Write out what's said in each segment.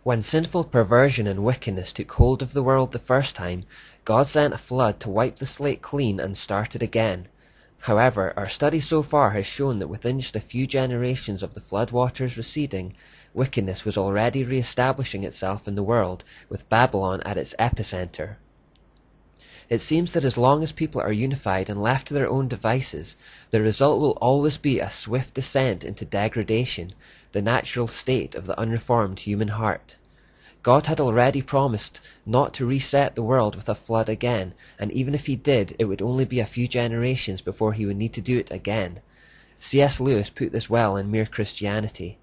When sinful perversion and wickedness took hold of the world the first time, God sent a flood to wipe the slate clean and start it again. However, our study so far has shown that within just a few generations of the flood waters receding, wickedness was already re-establishing itself in the world, with Babylon at its epicenter. It seems that as long as people are unified and left to their own devices, the result will always be a swift descent into degradation, the natural state of the unreformed human heart. God had already promised not to reset the world with a flood again, and even if he did, it would only be a few generations before he would need to do it again. C.S. Lewis put this well in Mere Christianity.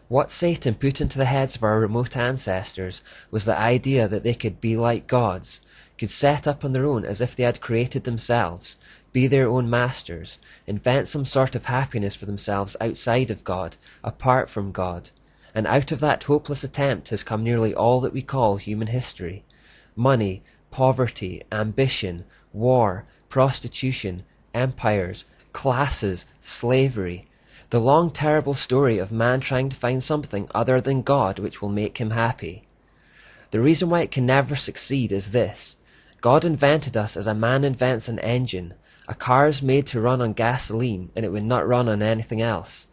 What Satan put into the heads of our remote ancestors was the idea that they could be like gods, could set up on their own as if they had created themselves, be their own masters, invent some sort of happiness for themselves outside of God, apart from God. And out of that hopeless attempt has come nearly all that we call human history. Money, poverty, ambition, war, prostitution, empires, classes, slavery. The long terrible story of man trying to find something other than God which will make him happy. The reason why it can never succeed is this. God invented us as a man invents an engine. A car is made to run on gasoline, and it would not run on anything else.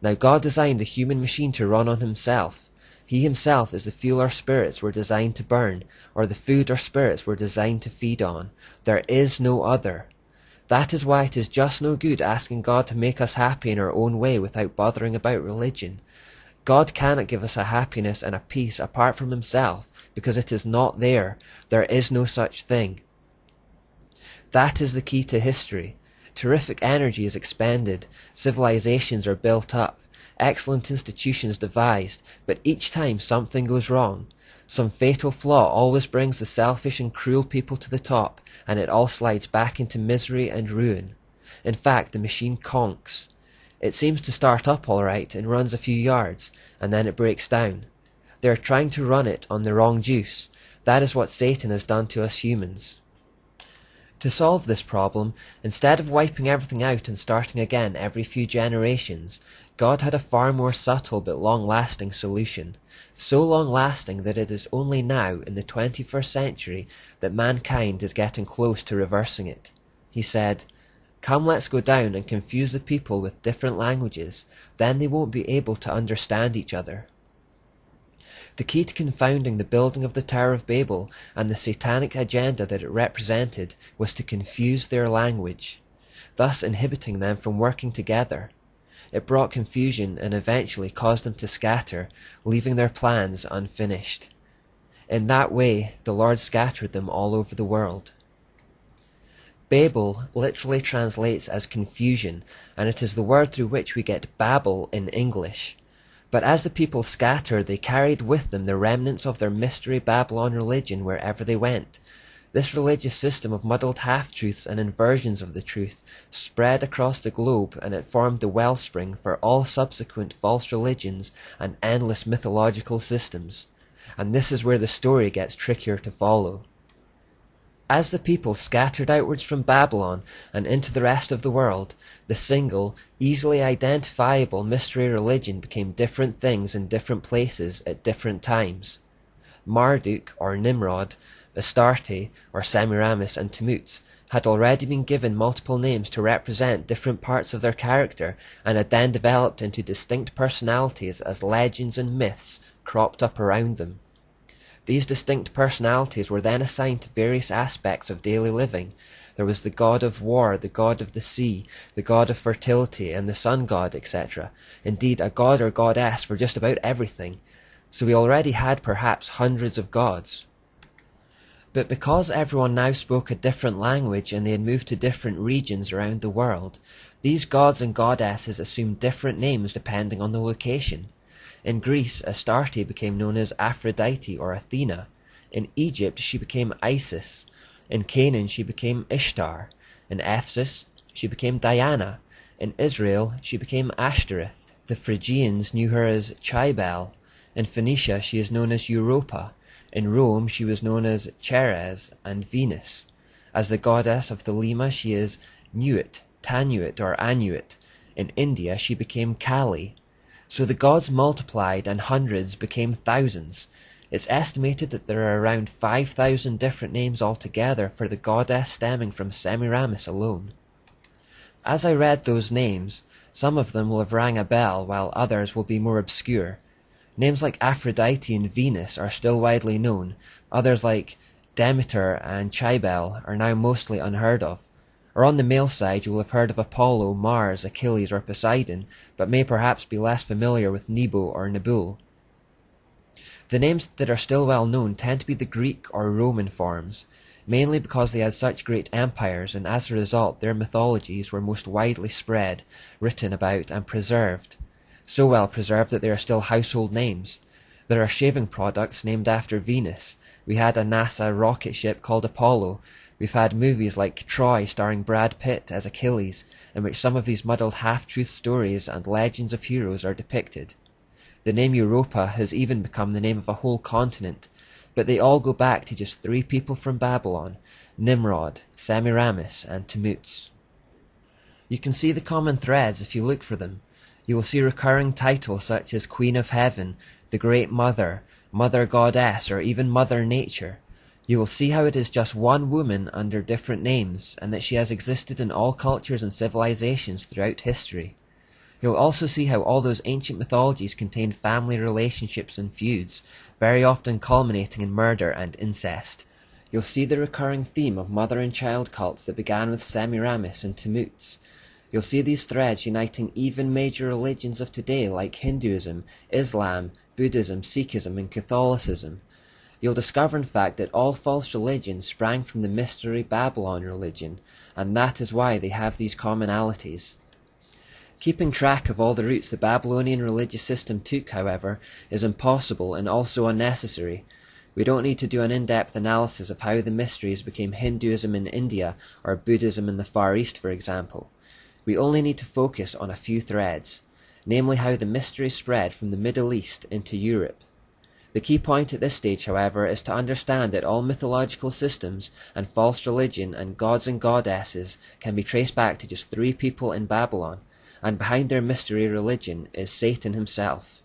Now God designed the human machine to run on himself. He himself is the fuel our spirits were designed to burn, or the food our spirits were designed to feed on. There is no other. That is why it is just no good asking God to make us happy in our own way without bothering about religion. God cannot give us a happiness and a peace apart from himself, because it is not there. There is no such thing. That is the key to history. Terrific energy is expended, civilizations are built up, excellent institutions devised, but each time something goes wrong. Some fatal flaw always brings the selfish and cruel people to the top, and it all slides back into misery and ruin. In fact, the machine conks. It seems to start up all right and runs a few yards, and then it breaks down. They are trying to run it on the wrong juice. That is what Satan has done to us humans. To solve this problem, instead of wiping everything out and starting again every few generations, God had a far more subtle but long-lasting solution. So long-lasting that it is only now, in the 21st century, that mankind is getting close to reversing it. He said, "Come, let's go down and confuse the people with different languages. Then they won't be able to understand each other." The key to confounding the building of the Tower of Babel and the satanic agenda that it represented was to confuse their language, thus inhibiting them from working together. It brought confusion and eventually caused them to scatter, leaving their plans unfinished. In that way, the Lord scattered them all over the world. Babel literally translates as confusion, and it is the word through which we get Babel in English. But as the people scattered, they carried with them the remnants of their mystery Babylon religion wherever they went. This religious system of muddled half-truths and inversions of the truth spread across the globe, and it formed the wellspring for all subsequent false religions and endless mythological systems. And this is where the story gets trickier to follow. As the people scattered outwards from Babylon and into the rest of the world, the single, easily identifiable mystery religion became different things in different places at different times. Marduk, or Nimrod, Astarte, or Semiramis and Tammuz, had already been given multiple names to represent different parts of their character, and had then developed into distinct personalities as legends and myths cropped up around them. These distinct personalities were then assigned to various aspects of daily living. There was the god of war, the god of the sea, the god of fertility, and the sun god, etc. Indeed, a god or goddess for just about everything. So we already had perhaps hundreds of gods. But because everyone now spoke a different language and they had moved to different regions around the world, these gods and goddesses assumed different names depending on the location. In Greece, Astarte became known as Aphrodite or Athena. In Egypt, she became Isis. In Canaan, she became Ishtar. In Ephesus, she became Diana. In Israel, she became Ashtoreth. The Phrygians knew her as Cybele. In Phoenicia, she is known as Europa. In Rome, she was known as Ceres and Venus. As the goddess of Thelema, she is Nuit, Tanuit, or Anuit. In India, she became Kali. So the gods multiplied and hundreds became thousands. It's estimated that there are around 5,000 different names altogether for the goddess stemming from Semiramis alone. As I read those names, some of them will have rang a bell while others will be more obscure. Names like Aphrodite and Venus are still widely known, others like Demeter and Cybele are now mostly unheard of. Or on the male side you will have heard of Apollo, Mars, Achilles or Poseidon, but may perhaps be less familiar with Nebo or Nabul. The names that are still well known tend to be the Greek or Roman forms, mainly because they had such great empires and as a result their mythologies were most widely spread, written about and preserved. So well preserved that they are still household names. There are shaving products named after Venus. We had a NASA rocket ship called Apollo. We've had movies like Troy starring Brad Pitt as Achilles, in which some of these muddled half-truth stories and legends of heroes are depicted. The name Europa has even become the name of a whole continent, but they all go back to just 3 people from Babylon: Nimrod, Semiramis, and Tammuz. You can see the common threads if you look for them. You will see recurring titles such as Queen of Heaven, the Great Mother, Mother Goddess, or even Mother Nature. You will see how it is just one woman under different names, and that she has existed in all cultures and civilizations throughout history. You'll also see how all those ancient mythologies contained family relationships and feuds, very often culminating in murder and incest. You'll see the recurring theme of mother and child cults that began with Semiramis and Tammuz. You'll see these threads uniting even major religions of today like Hinduism, Islam, Buddhism, Sikhism, and Catholicism. You'll discover in fact that all false religions sprang from the mystery Babylon religion, and that is why they have these commonalities. Keeping track of all the routes the Babylonian religious system took, however, is impossible and also unnecessary. We don't need to do an in-depth analysis of how the mysteries became Hinduism in India or Buddhism in the Far East, for example. We only need to focus on a few threads, namely how the mystery spread from the Middle East into Europe. The key point at this stage, however, is to understand that all mythological systems and false religion and gods and goddesses can be traced back to just 3 people in Babylon, and behind their mystery religion is Satan himself.